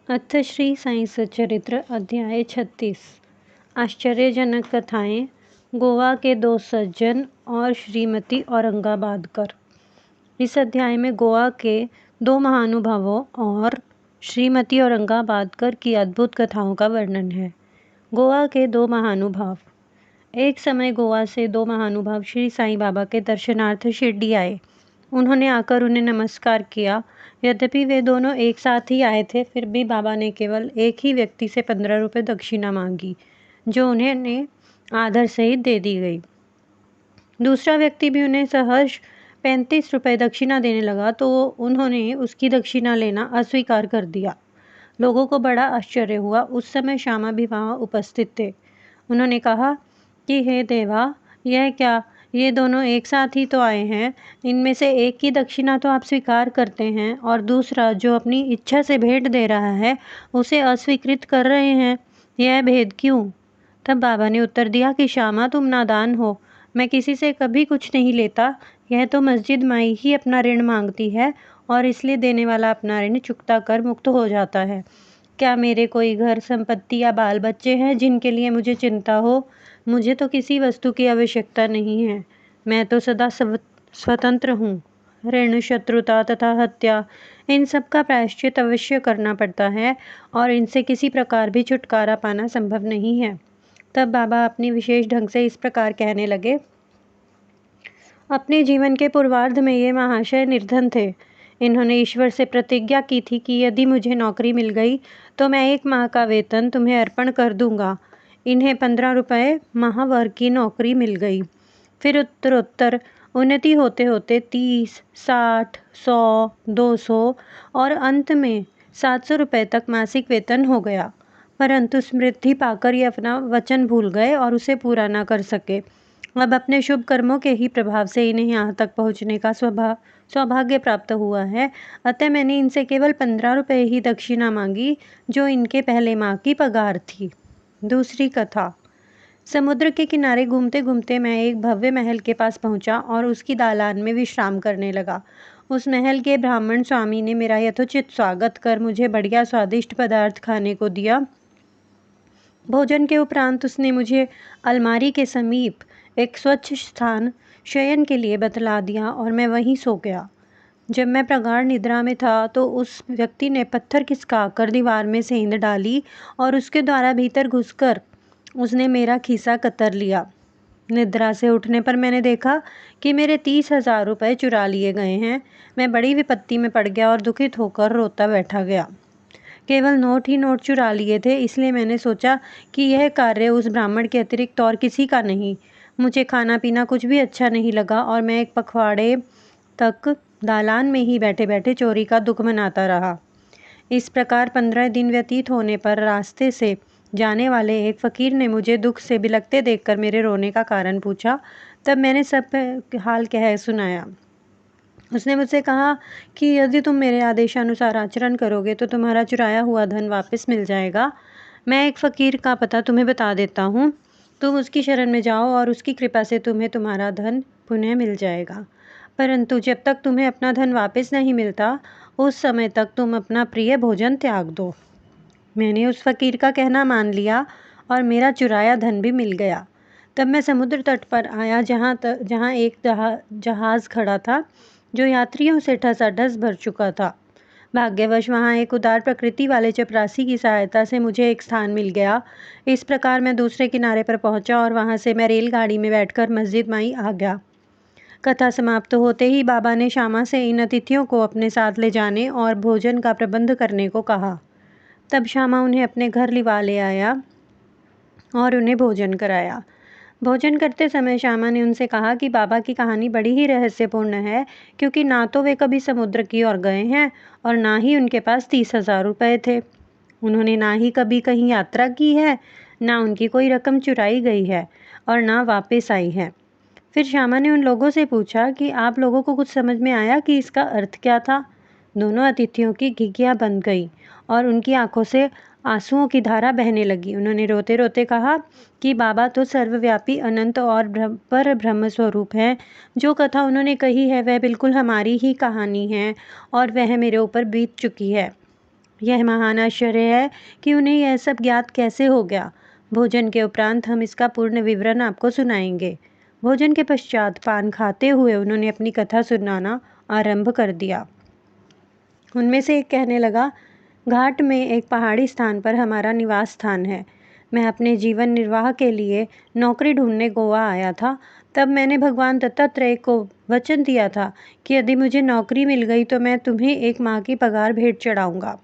अथ श्री साई सच्चरित्र अध्याय 36। आश्चर्यजनक कथाएं, गोवा के दो सज्जन और श्रीमती औरंगाबादकर। इस अध्याय में गोवा के दो महानुभावों और श्रीमती औरंगाबादकर की अद्भुत कथाओं का वर्णन है। गोवा के दो महानुभाव। एक समय गोवा से दो महानुभाव श्री साईं बाबा के दर्शनार्थ शिरडी आए। उन्होंने आकर उन्हें नमस्कार किया। यद्यपि वे दोनों एक साथ ही आए थे, फिर भी बाबा ने केवल एक ही व्यक्ति से 15 रुपये दक्षिणा मांगी, जो उन्हें आदर सहित दे दी गई। दूसरा व्यक्ति भी उन्हें सहर्ष 35 रुपये दक्षिणा देने लगा, तो उन्होंने उसकी दक्षिणा लेना अस्वीकार कर दिया। लोगों को बड़ा आश्चर्य हुआ। उस समय श्यामा भी वहाँ उपस्थित थे। उन्होंने कहा कि हे देवा, यह क्या, ये दोनों एक साथ ही तो आए हैं। इनमें से एक की दक्षिणा तो आप स्वीकार करते हैं और दूसरा, जो अपनी इच्छा से भेंट दे रहा है, उसे अस्वीकृत कर रहे हैं। यह भेद क्यों? तब बाबा ने उत्तर दिया कि श्यामा, तुम नादान हो। मैं किसी से कभी कुछ नहीं लेता। यह तो मस्जिद माई ही अपना ऋण मांगती है और इसलिए देने वाला अपना ऋण चुकता कर मुक्त हो जाता है। क्या मेरे कोई घर संपत्ति या बाल बच्चे हैं जिनके लिए मुझे चिंता हो? मुझे तो किसी वस्तु की आवश्यकता नहीं है। मैं तो सदा स्वतंत्र हूँ। ऋण, शत्रुता तथा हत्या, इन सब का प्रायश्चित अवश्य करना पड़ता है और इनसे किसी प्रकार भी छुटकारा पाना संभव नहीं है। तब बाबा अपनी विशेष ढंग से इस प्रकार कहने लगे। अपने जीवन के पूर्वार्ध में ये महाशय निर्धन थे। इन्होंने ईश्वर से प्रतिज्ञा की थी कि यदि मुझे नौकरी मिल गई तो मैं 1 माह का वेतन तुम्हें अर्पण कर दूंगा। इन्हें 15 रुपये माहवार की नौकरी मिल गई। फिर उत्तरोत्तर उन्नति होते होते 30, 60, 100, 200 और अंत में 700 रुपये तक मासिक वेतन हो गया। परंतु समृद्धि पाकर ये अपना वचन भूल गए और उसे पूरा न कर सके। अब अपने शुभ कर्मों के ही प्रभाव से इन्हें यहाँ तक पहुँचने का सौभाग्य प्राप्त हुआ है। अतः मैंने इनसे केवल 15 रुपये ही दक्षिणा मांगी, जो इनके पहले माह की पगार थी। दूसरी कथा। समुद्र के किनारे घूमते घूमते मैं एक भव्य महल के पास पहुंचा और उसकी दालान में विश्राम करने लगा। उस महल के ब्राह्मण स्वामी ने मेरा यथोचित स्वागत कर मुझे बढ़िया स्वादिष्ट पदार्थ खाने को दिया। भोजन के उपरांत उसने मुझे अलमारी के समीप एक स्वच्छ स्थान शयन के लिए बतला दिया और मैं वहीं सो गया। जब मैं प्रगाढ़ निद्रा में था तो उस व्यक्ति ने पत्थर खिसकाकर दीवार में सेंध डाली और उसके द्वारा भीतर घुसकर उसने मेरा खीसा कतर लिया। निद्रा से उठने पर मैंने देखा कि मेरे 30,000 रुपये चुरा लिए गए हैं। मैं बड़ी विपत्ति में पड़ गया और दुखित होकर रोता बैठा गया। केवल नोट ही नोट चुरा लिए थे, इसलिए मैंने सोचा कि यह कार्य उस ब्राह्मण के अतिरिक्त और किसी का नहीं। मुझे खाना पीना कुछ भी अच्छा नहीं लगा और मैं एक पखवाड़े तक दालान में ही बैठे बैठे चोरी का दुख मनाता रहा। इस प्रकार 15 दिन व्यतीत होने पर रास्ते से जाने वाले एक फकीर ने मुझे दुख से बिलखते देखकर मेरे रोने का कारण पूछा। तब मैंने सब हाल कह सुनाया। उसने मुझसे कहा कि यदि तुम मेरे आदेशानुसार आचरण करोगे तो तुम्हारा चुराया हुआ धन वापस मिल जाएगा। मैं एक फ़कीर का पता तुम्हें बता देता हूँ। तुम उसकी शरण में जाओ और उसकी कृपा से तुम्हें तुम्हारा धन पुनः मिल जाएगा। परंतु जब तक तुम्हें अपना धन वापस नहीं मिलता, उस समय तक तुम अपना प्रिय भोजन त्याग दो। मैंने उस फ़कीर का कहना मान लिया और मेरा चुराया धन भी मिल गया। तब मैं समुद्र तट पर आया, जहाँ एक जहाज़ खड़ा था जो यात्रियों से ठसाठस भर चुका था। भाग्यवश वहाँ एक उदार प्रकृति वाले चपरासी की सहायता से मुझे एक स्थान मिल गया। इस प्रकार मैं दूसरे किनारे पर पहुँचा और वहाँ से मैं रेलगाड़ी में बैठकर मस्जिद माई आ गया। कथा समाप्त होते ही बाबा ने श्यामा से इन अतिथियों को अपने साथ ले जाने और भोजन का प्रबंध करने को कहा। तब श्यामा उन्हें अपने घर लिवा ले आया और उन्हें भोजन कराया। भोजन करते समय श्यामा ने उनसे कहा कि बाबा की कहानी बड़ी ही रहस्यपूर्ण है, क्योंकि ना तो वे कभी समुद्र की ओर गए हैं और ना ही उनके पास 30,000 रुपये थे। उन्होंने ना ही कभी कहीं यात्रा की है, ना उनकी कोई रकम चुराई गई है और ना वापस आई है। फिर श्यामा ने उन लोगों से पूछा कि आप लोगों को कुछ समझ में आया कि इसका अर्थ क्या था? दोनों अतिथियों की घिघिया बंद गई और उनकी आंखों से आंसुओं की धारा बहने लगी। उन्होंने रोते रोते कहा कि बाबा तो सर्वव्यापी, अनंत और पर ब्रह्म स्वरूप है। जो कथा उन्होंने कही है वह बिल्कुल हमारी ही कहानी है और वह मेरे ऊपर बीत चुकी है। यह महान आश्चर्य है कि उन्हें यह सब ज्ञात कैसे हो गया। भोजन के उपरांत हम इसका पूर्ण विवरण आपको सुनाएंगे। भोजन के पश्चात पान खाते हुए उन्होंने अपनी कथा सुनाना आरंभ कर दिया। उनमें से एक कहने लगा, घाट में एक पहाड़ी स्थान पर हमारा निवास स्थान है। मैं अपने जीवन निर्वाह के लिए नौकरी ढूंढने गोवा आया था। तब मैंने भगवान दत्तात्रेय को वचन दिया था कि यदि मुझे नौकरी मिल गई तो मैं तुम्हें 1 माह की पगार भेंट चढ़ाऊंगा।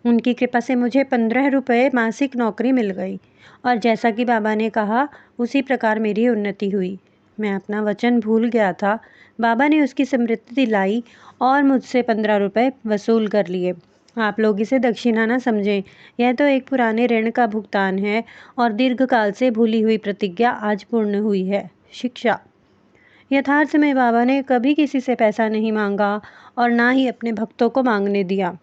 उनकी कृपा से मुझे 15 रुपये मासिक नौकरी मिल गई और जैसा कि बाबा ने कहा उसी प्रकार मेरी उन्नति हुई। मैं अपना वचन भूल गया था। बाबा ने उसकी स्मृति दिलाई और मुझसे 15 रुपये वसूल कर लिए। आप लोग इसे दक्षिणा न समझें, यह तो एक पुराने ऋण का भुगतान है और दीर्घकाल से भूली हुई प्रतिज्ञा आज पूर्ण हुई है। शिक्षा। यथार्थ में बाबा ने कभी किसी से पैसा नहीं मांगा और ना ही अपने भक्तों को मांगने दिया।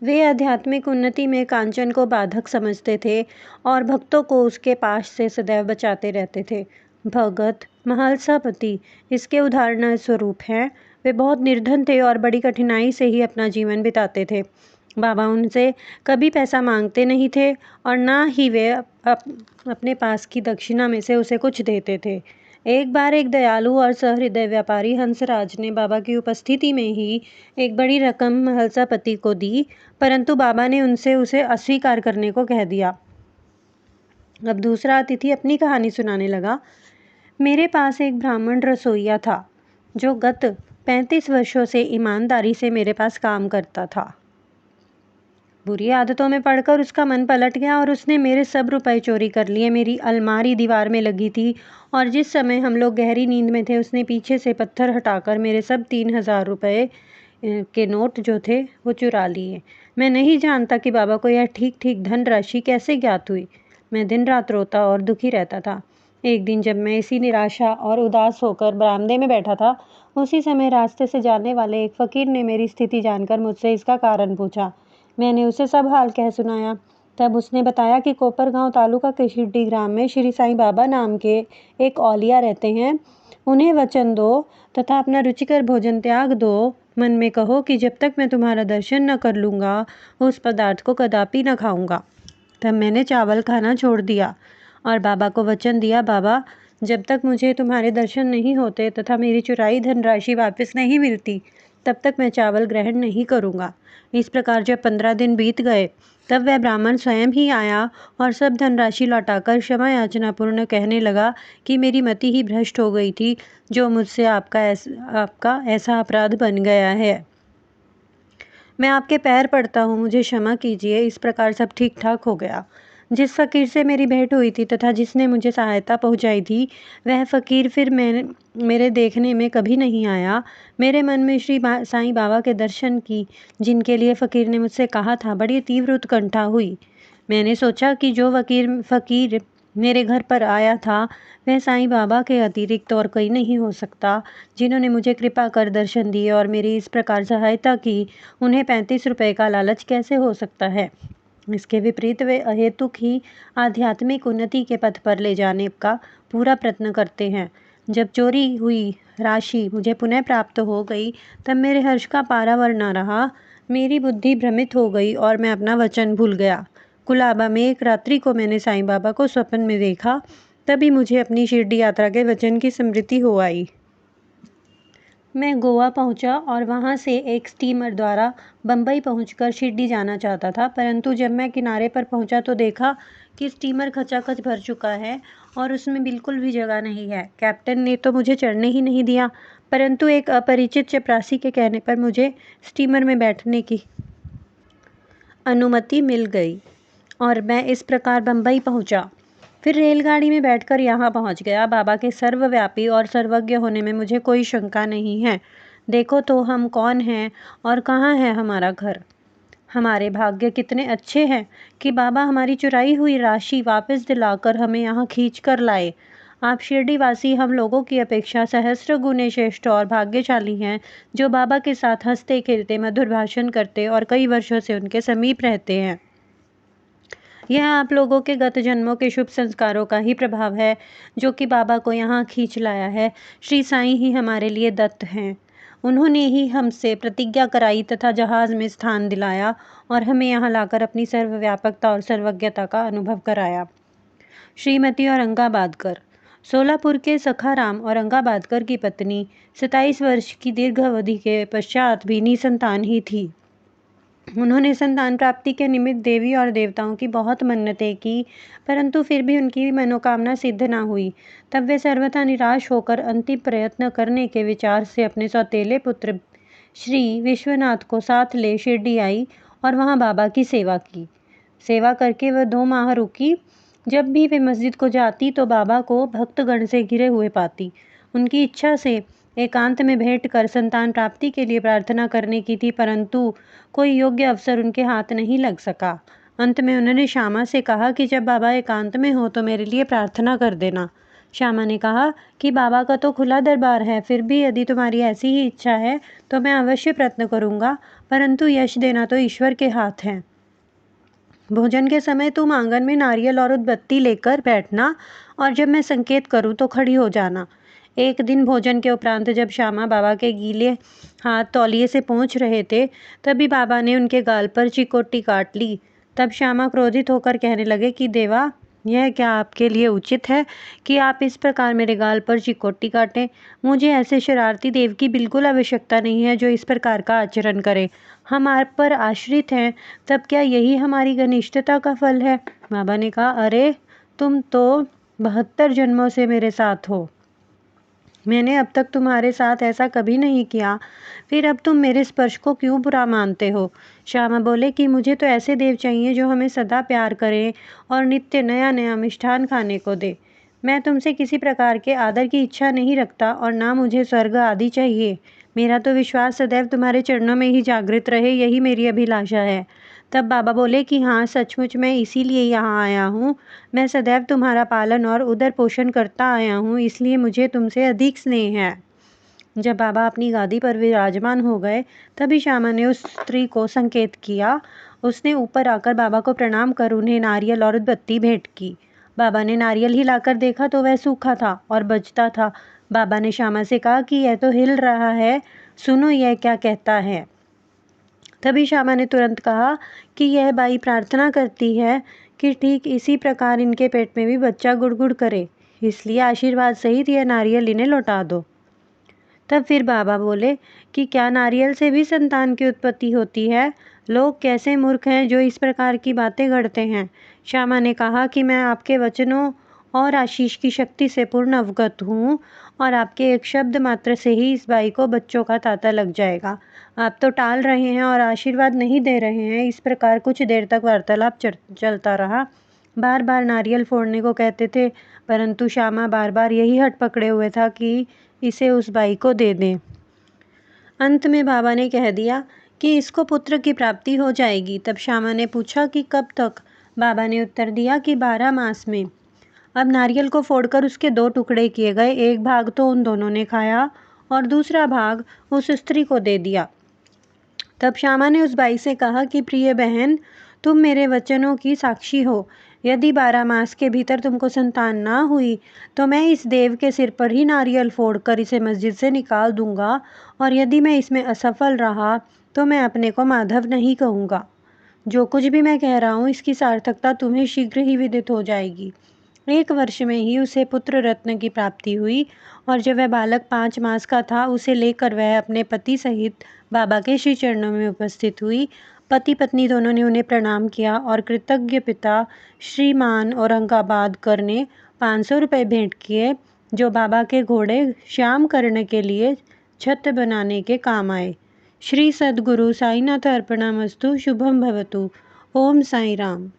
वे आध्यात्मिक उन्नति में कांचन को बाधक समझते थे और भक्तों को उसके पास से सदैव बचाते रहते थे। भगत महालसापति इसके उदाहरण स्वरूप हैं। वे बहुत निर्धन थे और बड़ी कठिनाई से ही अपना जीवन बिताते थे। बाबा उनसे कभी पैसा मांगते नहीं थे और ना ही वे अपने पास की दक्षिणा में से उसे कुछ देते थे। एक बार एक दयालु और सहृदय व्यापारी हंसराज ने बाबा की उपस्थिति में ही एक बड़ी रकम महलसापति को दी, परंतु बाबा ने उनसे उसे अस्वीकार करने को कह दिया। अब दूसरा अतिथि अपनी कहानी सुनाने लगा। मेरे पास एक ब्राह्मण रसोइया था जो गत 35 वर्षों से ईमानदारी से मेरे पास काम करता था। बुरी आदतों में पड़कर उसका मन पलट गया और उसने मेरे सब रुपए चोरी कर लिए। मेरी अलमारी दीवार में लगी थी और जिस समय हम लोग गहरी नींद में थे उसने पीछे से पत्थर हटाकर मेरे सब 3000 रुपये के नोट जो थे वो चुरा लिए। मैं नहीं जानता कि बाबा को यह ठीक ठीक धनराशि कैसे ज्ञात हुई। मैं दिन रात रोता और दुखी रहता था। एक दिन जब मैं इसी निराशा और उदास होकर बरामदे में बैठा था, उसी समय रास्ते से जाने वाले एक फ़कीर ने मेरी स्थिति जानकर मुझसे इसका कारण पूछा। मैंने उसे सब हाल कह सुनाया। तब उसने बताया कि कोपरगांव तालुका के शिरडी ग्राम में श्री साईं बाबा नाम के एक औलिया रहते हैं। उन्हें वचन दो तथा अपना रुचिकर भोजन त्याग दो। मन में कहो कि जब तक मैं तुम्हारा दर्शन न कर लूँगा उस पदार्थ को कदापि न खाऊंगा। तब मैंने चावल खाना छोड़ दिया और बाबा को वचन दिया, बाबा जब तक मुझे तुम्हारे दर्शन नहीं होते तथा मेरी चुराई धनराशि वापस नहीं मिलती तब तक मैं चावल ग्रहण नहीं करूँगा। इस प्रकार जब 15 दिन बीत गए तब वह ब्राह्मण स्वयं ही आया और सब धनराशि लौटाकर क्षमा याचना पूर्ण कहने लगा कि मेरी मति ही भ्रष्ट हो गई थी, जो मुझसे आपका ऐसा अपराध बन गया है। मैं आपके पैर पड़ता हूँ, मुझे क्षमा कीजिए। इस प्रकार सब ठीक ठाक हो गया। जिस फ़कीर से मेरी भेंट हुई थी तथा जिसने मुझे सहायता पहुँचाई थी वह फ़कीर फिर मेरे देखने में कभी नहीं आया। मेरे मन में श्री साईं बाबा के दर्शन की, जिनके लिए फ़कीर ने मुझसे कहा था, बड़ी तीव्र उत्कंठा हुई। मैंने सोचा कि जो फ़कीर मेरे घर पर आया था वह साईं बाबा के अतिरिक्त और कोई नहीं हो सकता, जिन्होंने मुझे कृपा कर दर्शन दिए और मेरी इस प्रकार सहायता की। उन्हें 35 रुपये का लालच कैसे हो सकता है। इसके विपरीत वे अहेतुक ही आध्यात्मिक उन्नति के पथ पर ले जाने का पूरा प्रयत्न करते हैं। जब चोरी हुई राशि मुझे पुनः प्राप्त हो गई तब मेरे हर्ष का पारावर न रहा। मेरी बुद्धि भ्रमित हो गई और मैं अपना वचन भूल गया। कुलाबा में एक रात्रि को मैंने साईं बाबा को स्वप्न में देखा। तभी मुझे अपनी शिरडी यात्रा के वचन की स्मृति हो आई। मैं गोवा पहुंचा और वहां से एक स्टीमर द्वारा बम्बई पहुंचकर शिरडी जाना चाहता था, परंतु जब मैं किनारे पर पहुंचा तो देखा कि स्टीमर खचाखच भर चुका है और उसमें बिल्कुल भी जगह नहीं है। कैप्टन ने तो मुझे चढ़ने ही नहीं दिया, परंतु एक अपरिचित चपरासी के कहने पर मुझे स्टीमर में बैठने की अनुमति मिल गई और मैं इस प्रकार बम्बई पहुंचा। फिर रेलगाड़ी में बैठकर यहाँ पहुँच गया। बाबा के सर्वव्यापी और सर्वज्ञ होने में मुझे कोई शंका नहीं है। देखो तो हम कौन हैं और कहाँ है हमारा घर। हमारे भाग्य कितने अच्छे हैं कि बाबा हमारी चुराई हुई राशि वापस दिलाकर हमें यहाँ खींच कर लाए। आप शिरडीवासी हम लोगों की अपेक्षा सहस्त्र गुने श्रेष्ठ और भाग्यशाली हैं, जो बाबा के साथ हंसते खेलते मधुर भाषण करते और कई वर्षों से उनके समीप रहते हैं। यह आप लोगों के गत जन्मों के शुभ संस्कारों का ही प्रभाव है जो कि बाबा को यहाँ खींच लाया है। श्री साईं ही हमारे लिए दत्त हैं। उन्होंने ही हमसे प्रतिज्ञा कराई तथा जहाज में स्थान दिलाया और हमें यहाँ लाकर अपनी सर्वव्यापकता और सर्वज्ञता का अनुभव कराया। श्रीमती औरंगाबादकर। सोलापुर के सखाराम औरंगाबादकर की पत्नी 27 वर्ष की दीर्घ अवधि के पश्चात भी निसंतान ही थी। उन्होंने संतान प्राप्ति के निमित्त देवी और देवताओं की बहुत मन्नतें की, परंतु फिर भी उनकी मनोकामना सिद्ध न हुई। तब वे सर्वथा निराश होकर अंतिम प्रयत्न करने के विचार से अपने सौतेले पुत्र श्री विश्वनाथ को साथ ले शिरडी आई और वहां बाबा की सेवा की। सेवा करके वह 2 माह रुकी। जब भी वे मस्जिद को जाती तो बाबा को भक्तगण से घिरे हुए पाती। उनकी इच्छा से एकांत में भेंट कर संतान प्राप्ति के लिए प्रार्थना करने की थी, परंतु कोई योग्य अवसर उनके हाथ नहीं लग सका। अंत में उन्होंने श्यामा से कहा कि जब बाबा एकांत में हो तो मेरे लिए प्रार्थना कर देना। श्यामा ने कहा कि बाबा का तो खुला दरबार है, फिर भी यदि तुम्हारी ऐसी ही इच्छा है तो मैं अवश्य प्रयत्न करूंगा, परंतु यश देना तो ईश्वर के हाथ है। भोजन के समय तुम आंगन में नारियल और उदबत्ती लेकर बैठना और जब मैं संकेत करूं तो खड़ी हो जाना। एक दिन भोजन के उपरांत जब श्यामा बाबा के गीले हाथ तौलिए से पोंछ रहे थे, तभी बाबा ने उनके गाल पर चिकोटी काट ली। तब श्यामा क्रोधित होकर कहने लगे कि देवा, यह क्या आपके लिए उचित है कि आप इस प्रकार मेरे गाल पर चिकोटी काटें? मुझे ऐसे शरारती देव की बिल्कुल आवश्यकता नहीं है जो इस प्रकार का आचरण करे। हम आप पर आश्रित हैं, तब क्या यही हमारी घनिष्ठता का फल है? बाबा ने कहा, अरे तुम तो 72 जन्मों से मेरे साथ हो। मैंने अब तक तुम्हारे साथ ऐसा कभी नहीं किया, फिर अब तुम मेरे स्पर्श को क्यों बुरा मानते हो? श्यामा बोले कि मुझे तो ऐसे देव चाहिए जो हमें सदा प्यार करें और नित्य नया नया मिष्ठान खाने को दे। मैं तुमसे किसी प्रकार के आदर की इच्छा नहीं रखता और ना मुझे स्वर्ग आदि चाहिए। मेरा तो विश्वास सदैव तुम्हारे चरणों में ही जागृत रहे, यही मेरी अभिलाषा है। तब बाबा बोले कि हाँ, सचमुच मैं इसीलिए यहाँ आया हूँ। मैं सदैव तुम्हारा पालन और उदर पोषण करता आया हूँ, इसलिए मुझे तुमसे अधिक स्नेह है। जब बाबा अपनी गादी पर विराजमान हो गए, तभी श्यामा ने उस स्त्री को संकेत किया। उसने ऊपर आकर बाबा को प्रणाम कर उन्हें नारियल और उदबत्ती भेंट की। बाबा ने नारियल हिलाकर देखा तो वह सूखा था और बजता था। बाबा ने श्यामा से कहा कि यह तो हिल रहा है, सुनो यह क्या कहता है। तभी श्यामा ने तुरंत कहा कि यह बाई प्रार्थना करती है कि ठीक इसी प्रकार इनके पेट में भी बच्चा गुड़गुड़ करे, इसलिए आशीर्वाद सहित यह नारियल इन्हें लौटा दो। तब फिर बाबा बोले कि क्या नारियल से भी संतान की उत्पत्ति होती है? लोग कैसे मूर्ख हैं जो इस प्रकार की बातें गढ़ते हैं। श्यामा ने कहा कि मैं आपके वचनों और आशीष की शक्ति से पूर्ण अवगत हूँ और आपके एक शब्द मात्र से ही इस बाई को बच्चों का तांता लग जाएगा। आप तो टाल रहे हैं और आशीर्वाद नहीं दे रहे हैं। इस प्रकार कुछ देर तक वार्तालाप चलता रहा। बार बार नारियल फोड़ने को कहते थे, परंतु श्यामा बार बार यही हट पकड़े हुए था कि इसे उस बाई को दे दें। अंत में बाबा ने कह दिया कि इसको पुत्र की प्राप्ति हो जाएगी। तब श्यामा ने पूछा कि कब तक? बाबा ने उत्तर दिया कि 12 मास में। अब नारियल को फोड़कर उसके 2 टुकड़े किए गए। एक भाग तो उन दोनों ने खाया और दूसरा भाग उस स्त्री को दे दिया। तब श्यामा ने उस बाई से कहा कि प्रिय बहन, तुम मेरे वचनों की साक्षी हो। यदि 12 मास के भीतर तुमको संतान ना हुई तो मैं इस देव के सिर पर ही नारियल फोड़कर इसे मस्जिद से निकाल दूंगा, और यदि मैं इसमें असफल रहा तो मैं अपने को माधव नहीं कहूँगा। जो कुछ भी मैं कह रहा हूँ इसकी सार्थकता तुम्हें शीघ्र ही विदित हो जाएगी। 1 वर्ष में ही उसे पुत्र रत्न की प्राप्ति हुई और जब वह बालक 5 मास का था, उसे लेकर वह अपने पति सहित बाबा के श्री चरणों में उपस्थित हुई। पति पत्नी दोनों ने उन्हें प्रणाम किया और कृतज्ञ पिता श्रीमान औरंगाबादकर ने 500 रुपये भेंट किए, जो बाबा के घोड़े श्याम कर्ण के लिए छत बनाने के काम आए। श्री सद्गुरु साईनाथ अर्पणामस्तु। शुभम भवतु। ओम साई राम।